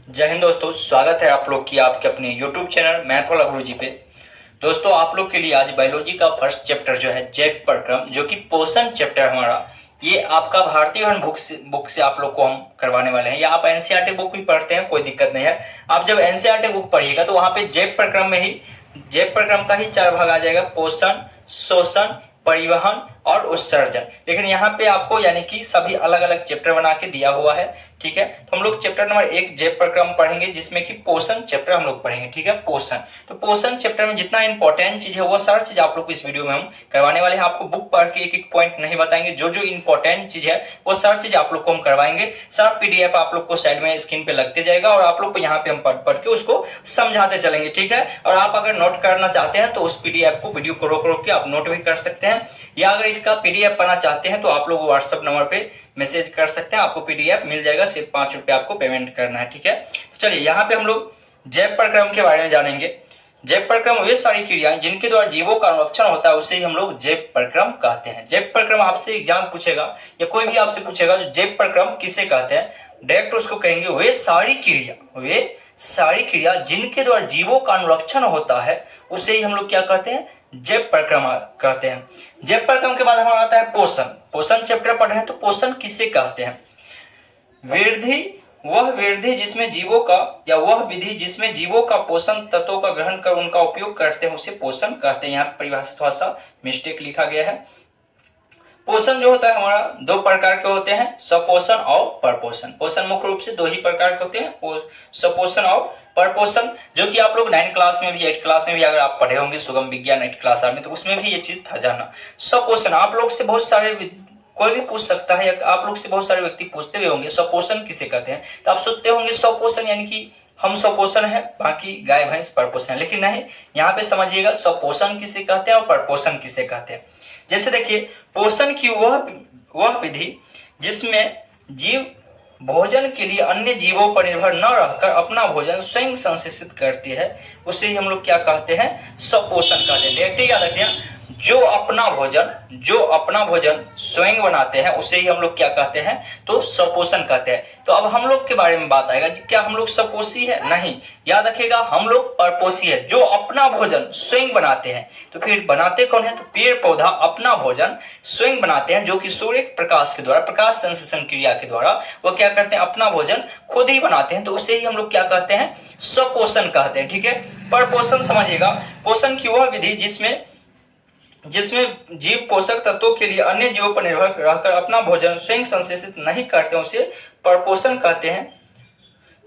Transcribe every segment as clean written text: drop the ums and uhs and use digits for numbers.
जय हिंद दोस्तों, स्वागत है आप लोग की आपके अपने YouTube चैनल मैथ वाला गुरुजी पे। दोस्तों, आप लोग के लिए आज बायोलॉजी का फर्स्ट चैप्टर जो है जैव प्रक्रम, जो कि पोषण चैप्टर हमारा, ये आपका भारतीय वन बुक से आप लोग को हम करवाने वाले हैं। या आप एनसीईआरटी बुक भी पढ़ते हैं, कोई दिक्कत नहीं है। आप जब एनसीईआरटी बुक पढ़िएगा तो वहां पे जैव प्रक्रम में ही जैव प्रक्रम का ही 4 भाग आ जाएगा: पोषण, शोषण, परिवहन और उत्सर्जन। लेकिन यहाँ पे आपको यानी कि सभी अलग अलग चैप्टर बना के दिया हुआ है। ठीक है, तो हम लोग चैप्टर नंबर 1 जैव प्रक्रम पढ़ेंगे, जिसमें कि पोषण चैप्टर हम लोग पढ़ेंगे। ठीक है, पोषण। तो पोषण चैप्टर में जितना इंपॉर्टेंट चीज है वो सारी चीज आप लोग को इस वीडियो में हम करवाने वाले हैं। आपको बुक पढ़ के एक एक पॉइंट नहीं बताएंगे, जो जो इंपॉर्टेंट चीज है वो सारी चीज आप लोग को हम करवाएंगे। सब पीडीएफ आप लोग को साइड में स्क्रीन पे लगते जाएगा और आप लोग को यहाँ पे हम पढ़ पढ़ के उसको समझाते चलेंगे। ठीक है, और आप अगर नोट करना चाहते हैं तो उस पीडीएफ को वीडियो को रोक रोक के आप नोट भी कर सकते हैं, या अगर इसका पीडीएफ पाना चाहते हैं तो आप लोग व्हाट्सएप नंबर पे मैसेज कर सकते हैं, आपको पीडीएफ मिल जाएगा। सिर्फ 5 रुपए आपको पेमेंट करना है। ठीक है, तो चलिए यहाँ पे हम लोग जैव प्रक्रम के बारे में जानेंगे। जैव प्रक्रम वे सारी क्रियाएं जिनके द्वारा जीवों का अनुरक्षण होता है, उसे ही हम लोग जैव प्रक्रम कहते हैं। जैव प्रक्रम आपसे एग्जाम पूछेगा या कोई भी आपसे पूछेगा जो जैव प्रक्रम किसे कहते हैं, डायरेक्ट उसको कहेंगे वे सारी क्रिया जिनके द्वारा जीवों का अनुरक्षण होता है, उसे ही हम लोग क्या कहते हैं, जैव प्रक्रम कहते हैं। जैव प्रक्रम के बाद हमारा आता है पोषण। पोषण चैप्टर पढ़ रहे हैं तो पोषण किसे कहते हैं? वृद्धि जिसमें जीवों का, या वह विधि जिसमें जीवों का पोषण तत्वों का ग्रहण कर उनका उपयोग करते हैं, उसे पोषण कहते हैं। यहाँ परिभाषा थोड़ा सा मिस्टेक लिखा गया है। पोषण जो होता है हमारा 2 प्रकार के होते हैं, सपोषण और परपोषण। पोषण मुख्य रूप से 2 ही प्रकार के होते हैं, सपोषण और परपोषण, जो कि आप लोग 9 क्लास में भी 8 क्लास में भी अगर आप पढ़े होंगे सुगम विज्ञान 8 क्लास में, तो उसमें भी ये चीज था जाना। सपोषण आप लोग से बहुत सारे कोई भी पूछ सकता है, या आप लोग से बहुत सारे व्यक्ति पूछते हुए होंगे सपोषण किसे कहते हैं, तो आप सोचते होंगे सपोषण यानी कि हम सपोषण है, बाकी गाय भैंस परपोषण है। लेकिन नहीं, यहाँ पे समझिएगा सपोषण किसे कहते हैं और परपोषण किसे कहते हैं। जैसे देखिए, पोषण की वह विधि जिसमें जीव भोजन के लिए अन्य जीवों पर निर्भर न रहकर अपना भोजन स्वयं संश्लेषित करती है, उसे ही हम लोग क्या कहते हैं, सपोषण कहते हैं। देखते याद रखिए, जो अपना भोजन स्वयं बनाते हैं उसे ही हम लोग क्या कहते हैं, तो सपोषण कहते हैं। तो अब हम लोग के बारे में बात आएगा, क्या हम लोग सपोषी है? नहीं, याद रखिएगा हम लोग परपोषी है, जो अपना भोजन स्वयं बनाते हैं। तो फिर बनाते कौन है, तो पेड़ पौधा अपना भोजन स्वयं बनाते हैं, जो कि सूर्य प्रकाश के द्वारा, प्रकाश संश्लेषण क्रिया के द्वारा वो क्या करते हैं, अपना भोजन खुद ही बनाते हैं। तो उसे ही हम लोग क्या कहते हैं, सपोषण कहते हैं। ठीक है, परपोषण समझिएगा, पोषण की वह विधि जिसमें जीव पोषक तत्वों के लिए अन्य जीवों पर निर्भर रहकर अपना भोजन स्वयं संश्लेषित नहीं करते, उसे परपोषण कहते हैं।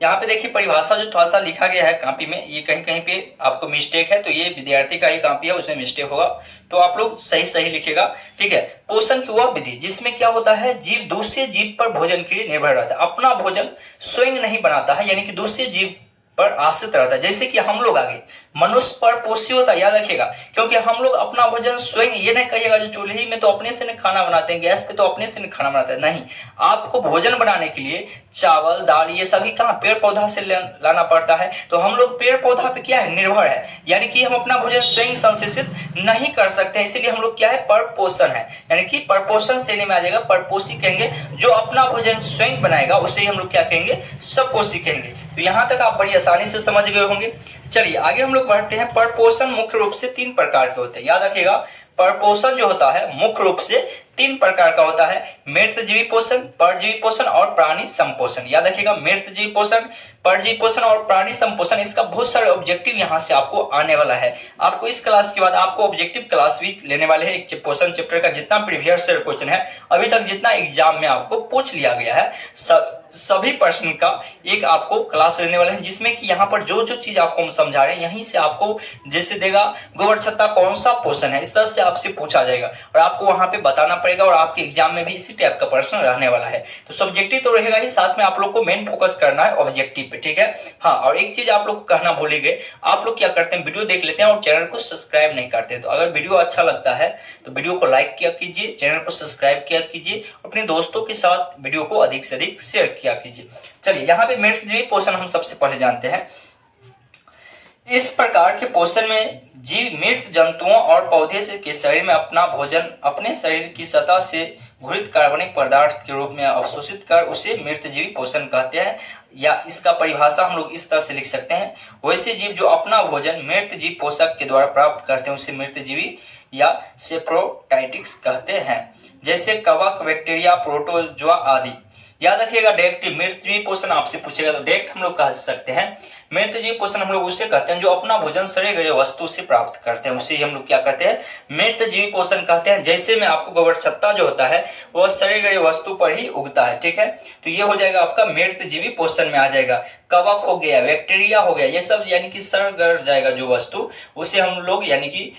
यहाँ पे देखिए परिभाषा जो थोड़ा सा लिखा गया है कॉपी में, ये कहीं कहीं पे आपको मिस्टेक है, तो ये विद्यार्थी का ही कॉपी है, उसमें मिस्टेक होगा, तो आप लोग सही लिखिएगा। ठीक है, पोषण की वह विधि जिसमें क्या होता है, जीव दूसरे जीव पर भोजन के लिए निर्भर रहता है, अपना भोजन स्वयं नहीं बनाता है, यानी कि दूसरे जीव पर आश्रित रहता है। जैसे कि हम लोग आगे मनुष्य पर पोषी होता है, याद रखिएगा, क्योंकि हम लोग अपना भोजन स्वयं, ये नहीं कहिएगा जो चूल्हे में तो अपने से नहीं खाना बनाते हैं, गैस पे तो अपने से नहीं खाना बनाते हैं, नहीं, आपको भोजन बनाने के लिए चावल दाल ये सभी कहाँ, पेड़ पौधा से लाना पड़ता है। तो हम लोग पेड़ पौधा पे क्या है, निर्भर है, यानी कि हम अपना भोजन स्वयं संश्लेषित नहीं कर सकते हैं, इसीलिए हम लोग क्या है, परपोषण है, यानी कि परपोषण श्रेणी में आ जाएगा, परपोषी कहेंगे। जो अपना भोजन स्वयं बनाएगा उसे ही हम लोग क्या कहेंगे, सपोषी कहेंगे। तो यहाँ तक आप बड़ी आसानी से समझ गए होंगे। चलिए आगे हम लोग बढ़ते हैं। परपोषण मुख्य रूप से 3 प्रकार के होते हैं, याद रखिएगा, परपोषण जो होता है मुख्य रूप से 3 प्रकार का होता है: मृतजीवी पोषण, परजीवी पोषण और प्राणी संपोषण। याद रखिएगा, मृतजीवी पोषण, परजीवी पोषण और प्राणी संपोषण, इसका बहुत सारे ऑब्जेक्टिव यहाँ से आपको आने वाला है। आपको इस क्लास के बाद आपको ऑब्जेक्टिव क्लास भी लेने वाले हैं। एक पोषण चैप्टर का जितना प्रीवियस क्वेश्चन है अभी तक, जितना एग्जाम में आपको पूछ लिया गया है, सभी प्रश्न का एक आपको क्लास लेने वाले हैं, जिसमें कि यहाँ पर जो जो चीज आपको हम समझा रहे हैं, यहीं से आपको जैसे देगा गोबर छत्ता कौन सा पोषण है, इस तरह से आपसे पूछा जाएगा और आपको वहां पे बताना पड़ेगा, और आपके एग्जाम में भी इसी टाइप का प्रश्न रहने वाला है। तो सब्जेक्टिव तो रहेगा ही, साथ में आप लोग को मेन फोकस करना है ऑब्जेक्टिव पे। ठीक है, हाँ, और एक चीज आप लोग को कहना भूल ही गए, आप लोग क्या करते हैं, वीडियो देख लेते हैं और चैनल को सब्सक्राइब नहीं करते हैं। तो अगर वीडियो अच्छा लगता है तो वीडियो को लाइक किया कीजिए, चैनल को सब्सक्राइब किया कीजिए, अपने दोस्तों के साथ वीडियो को अधिक से अधिक शेयर किया कीजिए। चलिए यहाँ पे मृतजीवी पोषण हम सबसे पहले जानते हैं। इस प्रकार के पोषण में जीव मृत जंतुओं और पौधे से के शरीर में अपना भोजन अपने शरीर की सतह से घुलित कार्बनिक पदार्थ के रूप में अवशोषित कर उसे मृतजीवी पोषण कहते हैं, या इसका परिभाषा हम लोग इस तरह से लिख सकते हैं, वैसे जीव जो अपना भोजन मृतजीव पोषक के द्वारा प्राप्त करते हैं उसे मृतजीवी या सेप्रोटाइटिक्स कहते हैं। जैसे कवक, बैक्टीरिया, प्रोटोजोआ आदि। याद रखिएगा, डायरेक्ट मृतजीवी पोषण आपसे पूछेगा तो डायरेक्ट हम लोग कह सकते हैं मृतजीवी पोषण हम लोग उसे कहते हैं जो अपना भोजन सड़े गले वस्तु से प्राप्त करते हैं, उसे हम लोग क्या कहते हैं, मृतजीवी पोषण कहते हैं। जैसे में आपको गोबरछत्ता जो होता है वह सड़े गले वस्तु पर ही उगता है, ठीक है, तो ये हो जाएगा आपका मृतजीवी पोषण में आ जाएगा। कवक हो गया, बैक्टीरिया हो गया, ये सब यानी कि सड़ गल जाएगा जो वस्तु, उसे हम लोग यानी कि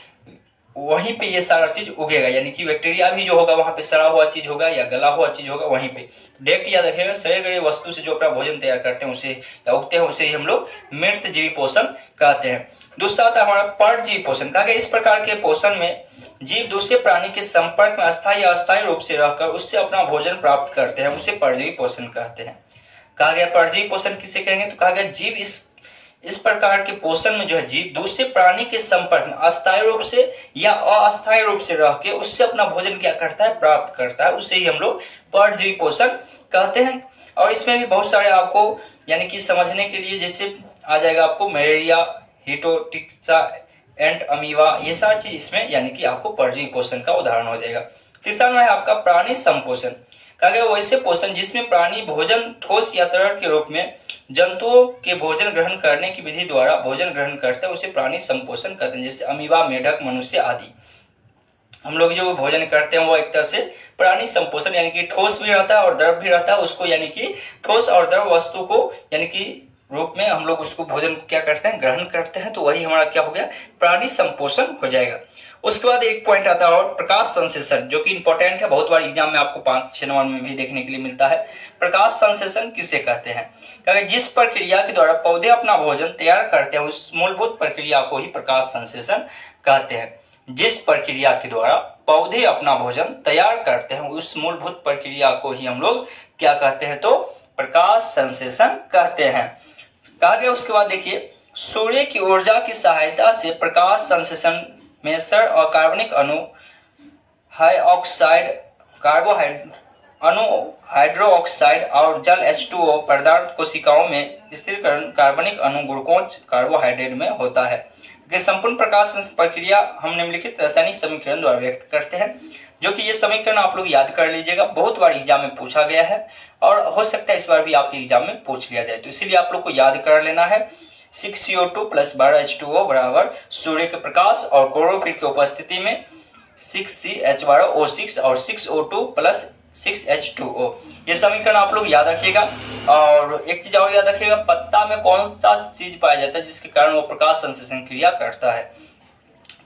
वहीं पे ये सारा चीज उगेगा, यानी कि बैक्टीरिया भी जो होगा वहां पे सड़ा हुआ चीज होगा या गला हुआ चीज होगा वहीं पे। डायरेक्ट याद रखिएगा, सड़े गले वस्तु से जो अपना भोजन तैयार करते हैं उसे या उगते हैं उसे ही हम लोग मृतजीवी पोषण कहते हैं। दूसरा आता है हमारा परजीवी पोषण। कहा गया इस प्रकार के पोषण में जीव दूसरे प्राणी के संपर्क में अस्थायी या अस्थायी रूप से रहकर उससे अपना भोजन प्राप्त करते हैं, उसे परजीवी पोषण कहते हैं। कहा गया परजीवी पोषण किसे कहेंगे, तो कहा गया जीव इस प्रकार के पोषण में जो है जीव दूसरे प्राणी के संपर्क में अस्थायी रूप से या अस्थायी रूप से रह के उससे अपना भोजन क्या करता है, प्राप्त करता है, उसे ही हम लोग परजीवी पोषण कहते हैं। और इसमें भी बहुत सारे आपको यानी कि समझने के लिए जैसे आ जाएगा आपको मलेरिया, हिटोटिक्सा एंड अमीबा, ये सारी चीज इसमें यानी कि आपको परजीवी पोषण का उदाहरण हो जाएगा। तीसरा में है आपका प्राणी संपोषण। कहा गया वैसे पोषण जिसमें प्राणी भोजन ठोस या तरल के रूप में जंतुओं के भोजन ग्रहण करने की विधि द्वारा भोजन ग्रहण करते हैं, उसे प्राणी संपोषण कहते हैं। जैसे अमीबा, मेढक, मनुष्य आदि हम लोग जो भोजन करते हैं वो एक तरह से प्राणी संपोषण यानी कि ठोस भी रहता है और द्रव भी रहता है, उसको यानी कि ठोस और द्रव वस्तु को यानी कि रूप में हम लोग उसको भोजन को क्या करते हैं, ग्रहण करते हैं, तो वही हमारा क्या हो गया, प्राणी संपोषण हो जाएगा। उसके बाद एक पॉइंट आता है और प्रकाश संश्लेषण, जो कि इंपॉर्टेंट है, बहुत बार एग्जाम में आपको 5-6 नंबर में भी देखने के लिए मिलता है। प्रकाश संश्लेषण किसे कहते हैं, क्योंकि जिस प्रक्रिया के द्वारा पौधे अपना भोजन तैयार करते हैं उस मूलभूत प्रक्रिया को ही प्रकाश संश्लेषण कहते हैं। जिस प्रक्रिया के द्वारा पौधे अपना भोजन तैयार करते हैं उस मूलभूत प्रक्रिया को ही हम लोग क्या कहते हैं, तो प्रकाश संश्लेषण कहते हैं। कहा गया उसके बाद देखिए, सूर्य की ऊर्जा की सहायता से प्रकाश संश्लेषण में सर और कार्बनिक अणु हाइड्रोक्साइड और जल H2O पदार्थ कोशिकाओं में स्थिरीकरण कार्बनिक अणु ग्लूकोज कार्बोहाइड्रेट में होता है। संपूर्ण प्रकाश प्रक्रिया हम निम्नलिखित रासायनिक समीकरण द्वारा व्यक्त करते हैं, जो कि ये समीकरण आप लोग याद कर लीजिएगा, बहुत बार एग्जाम में पूछा गया है और हो सकता है इस बार भी आपके एग्जाम में पूछ लिया जाए, तो इसीलिए आप लोग को याद कर लेना है। 6CO2 + 12H2O बराबर सूर्य के प्रकाश और क्लोरोफिल की उपस्थिति में 6CH12O6 और 6O2 + 6H2O, ये समीकरण आप लोग याद रखिएगा। और एक चीज और याद रखिएगा, पत्ता में कौन सा चीज पाया जाता है जिसके कारण वो प्रकाश संश्लेषण क्रिया करता है,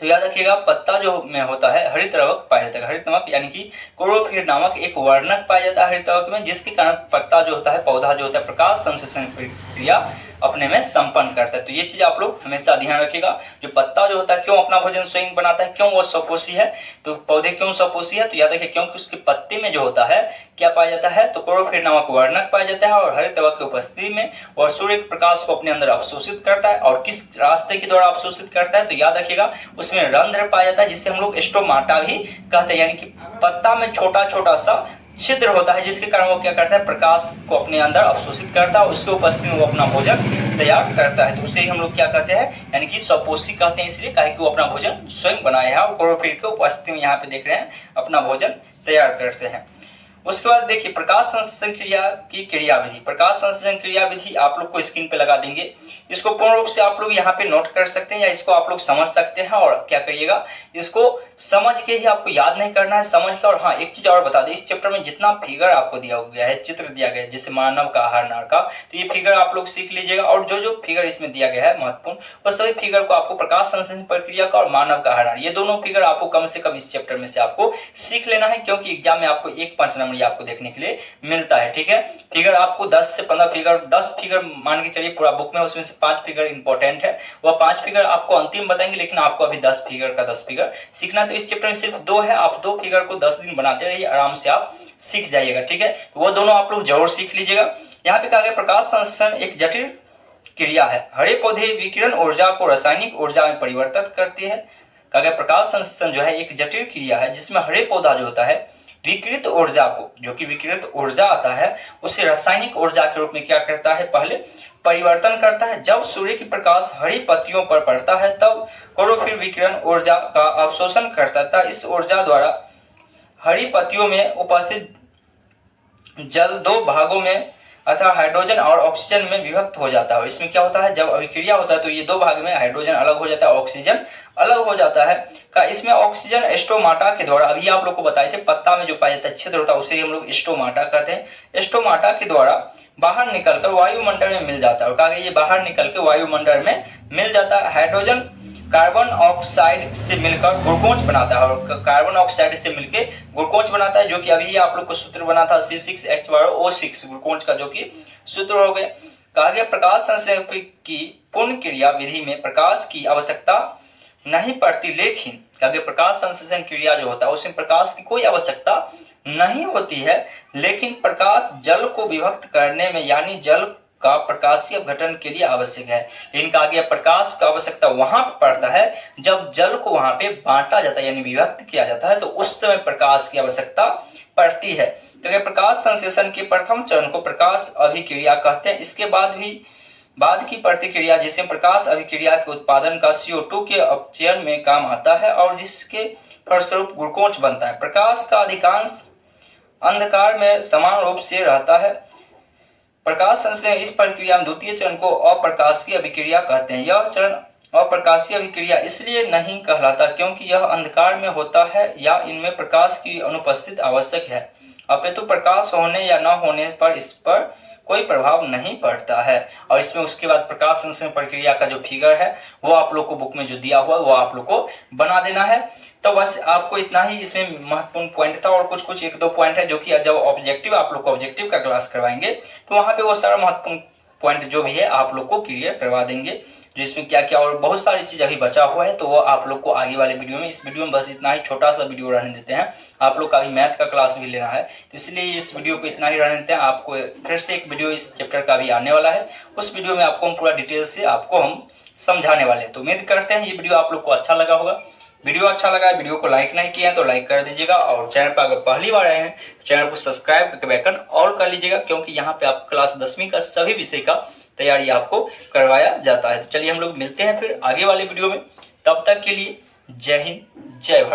तो याद रखिएगा पत्ता जो में होता है हरित रवक पाया जाता है। हरित नमक यानी कि क्लोरोफिल नामक एक वर्णक पाया जाता है हरित रवक में, जिसके कारण पत्ता जो होता है, पौधा जो होता है, प्रकाश संश्लेषण क्रिया अपने में संपन्न करता है। तो ये चीज आप लोग हमेशा ध्यान रखिएगा। जो पत्ता जो होता है क्यों अपना भोजन स्वयं बनाता है, क्यों वो स्वपोषी है, तो पौधे क्यों स्वपोषी है, तो याद रखिए क्योंकि उसके पत्ते में जो होता है क्या पाया जाता है, तो क्लोरोफिल नामक वर्णक पाया जाता है और हरित रवक की उपस्थिति में और सूर्य के प्रकाश को अपने अंदर अवशोषित करता है। और किस रास्ते के द्वारा अवशोषित करता है, तो याद रखिएगा उसमें रंध्र पाया जाता है जिससे हम लोग स्टोमाटा भी कहते हैं, यानी कि पत्ता में छोटा छोटा सा छिद्र होता है जिसके कारण वो क्या करता है, प्रकाश को अपने अंदर अवशोषित करता है, उसके उपस्थिति में वो अपना भोजन तैयार करता है, तो उसे ही हम लोग क्या कहते हैं, यानी कि स्वपोषी कहते हैं, इसलिए कहे कि वो अपना भोजन स्वयं बनाया है और क्लोरोफिल की उपस्थिति में यहाँ पे देख रहे हैं अपना भोजन तैयार करते हैं। उसके बाद देखिए प्रकाश संश्लेषण क्रिया की क्रियाविधि। प्रकाश संश्लेषण क्रियाविधि आप लोग को स्क्रीन पे लगा देंगे, इसको पूर्ण रूप से आप लोग यहाँ पे नोट कर सकते हैं या इसको आप लोग समझ सकते हैं। और क्या करिएगा, इसको समझ के ही आपको याद नहीं करना है, समझ के। और हाँ, एक चीज और बता दें, इस चैप्टर में जितना फिगर आपको दिया गया है, चित्र दिया गया है, जैसे मानव का आहार नार का, तो ये फिगर आप लोग सीख लीजिएगा। और जो जो फिगर इसमें दिया गया है महत्वपूर्ण, वो सभी फिगर को आपको प्रकाश संश्लेषण प्रक्रिया का और मानव का आहार नार, ये दोनों फिगर आपको कम से कम इस चैप्टर में से आपको सीख लेना है, क्योंकि एग्जाम में आपको 1-5 नंबर आपको देखने के लिए मिलता है। ठीक है, फिगर आपको 10 से 15 फिगर, 10 फिगर मान के चलिए पूरा बुक में, उसमें से 5 फिगर इंपॉर्टेंट है, वह 5 फिगर आपको अंतिम बताएंगे, लेकिन आपको अभी 10 फिगर का 10 फिगर सीखना। तो इस चैप्टर में सिर्फ 2 है, आप 2 फिगर को 10 दिन बनाते रहिए, आराम से आप सीख जाइएगा। ठीक है, वो दोनों आप लोग जरूर सीख लीजिएगा। यहाँ पे कहा गया प्रकाश संश्लेषण एक जटिल क्रिया है, हरे पौधे विकिरण ऊर्जा को रासायनिक ऊर्जा में परिवर्तित करते हैं। कहा गया प्रकाश संश्लेषण जो है एक जटिल क्रिया है जिसमें हरे पौधा जो होता है विकिरित ऊर्जा को, जो कि विकिरित ऊर्जा आता है, उसे रासायनिक ऊर्जा के रूप में क्या करता है, पहले परिवर्तन करता है। जब सूर्य की प्रकाश हरी पत्तियों पर पड़ता है तब क्लोरोफिल विकिरण ऊर्जा का अवशोषण करता है। इस ऊर्जा द्वारा हरी पत्तियों में उपस्थित जल दो भागों में अर्थात हाइड्रोजन और ऑक्सीजन में विभक्त हो जाता है। इसमें क्या होता है, जब अभिक्रिया होता है तो ये दो भाग में हाइड्रोजन अलग हो जाता है, ऑक्सीजन अलग हो जाता है। का इसमें ऑक्सीजन स्टोमाटा के द्वारा, अभी आप लोग को बताए थे पत्ता में जो पाया जाता है छिद्र होता है उसे हम लोग स्टोमाटा कहते हैं। स्टोमाटा के द्वारा बाहर निकलकर वायुमंडल में मिल जाता है और कहा गया ये बाहर निकल के वायुमंडल में मिल जाता है। हाइड्रोजन कार्बन ऑक्साइड से मिलकर ग्लूकोज बनाता है और कार्बन ऑक्साइड से मिलकर ग्लूकोज बनाता है, जो कि अभी आप लोग को सूत्र बना था C6H12O6 ग्लूकोज का, जो कि सूत्र हो गया। कहा गया प्रकाश संश्लेषण की पूर्ण क्रिया विधि में प्रकाश की आवश्यकता नहीं पड़ती, लेकिन कहा गया प्रकाश संश्लेषण क्रिया जो होता है उसमें प्रकाश की कोई आवश्यकता नहीं होती है, लेकिन प्रकाश जल को विभक्त करने में यानी जल का प्रकाशीय अपघटन के लिए आवश्यक है। लेकिन कहा गया प्रकाश का आवश्यकता वहां पर पड़ता है जब जल को वहां पे बांटा जाता है यानी विभक्त किया जाता है, तो उस समय प्रकाश की आवश्यकता पड़ती है। तो प्रकाश संश्लेषण के प्रथम चरण को प्रकाश अभिक्रिया कहते हैं। इसके बाद की प्रतिक्रिया जिसे प्रकाश अभिक्रिया के उत्पादन का CO2 के अपचयन में काम आता है और जिसके फलस्वरूप ग्लूकोज बनता है। प्रकाश का अधिकांश अंधकार में समान रूप से रहता है। प्रकाश संश्लेषण इस प्रक्रिया में द्वितीय चरण को अप्रकाशीय अभिक्रिया कहते हैं। यह चरण अप्रकाशीय अभिक्रिया इसलिए नहीं कहलाता क्योंकि यह अंधकार में होता है या इनमें प्रकाश की अनुपस्थिति आवश्यक है, अपितु प्रकाश होने या न होने पर इस पर कोई प्रभाव नहीं पड़ता है। और इसमें उसके बाद प्रकाश संश्लेषण प्रक्रिया का जो फिगर है वो आप लोग को बुक में जो दिया हुआ है वो आप लोग को बना देना है। तो बस आपको इतना ही इसमें महत्वपूर्ण पॉइंट था और कुछ एक दो पॉइंट है जो कि जब ऑब्जेक्टिव आप लोग को ऑब्जेक्टिव का क्लास करवाएंगे तो वहां पे वो सारा महत्वपूर्ण पॉइंट जो भी है आप लोग को क्लियर करवा देंगे, जो इसमें क्या क्या और बहुत सारी चीज अभी बचा हुआ है तो वो आप लोग को आगे वाले वीडियो में, इस वीडियो में बस इतना ही छोटा सा वीडियो रहने देते हैं। आप लोग का भी मैथ का क्लास भी लेना है तो इसलिए इस वीडियो को इतना ही रहने देते हैं। आपको फिर से एक वीडियो इस चैप्टर का भी आने वाला है, उस वीडियो में आपको हम पूरा डिटेल से आपको हम समझाने वाले हैं। तो उम्मीद करते हैं ये वीडियो आप लोग को अच्छा लगा होगा। वीडियो अच्छा लगा है, वीडियो को लाइक नहीं किया है तो लाइक कर दीजिएगा और चैनल पर अगर पहली बार आए हैं तो चैनल को सब्सक्राइब करके बेल आइकन ऑल कर लीजिएगा, क्योंकि यहाँ पे आप क्लास 10वीं का सभी विषय का तैयारी आपको करवाया जाता है। तो चलिए हम लोग मिलते हैं फिर आगे वाले वीडियो में, तब तक के लिए जय हिंद जय भारत।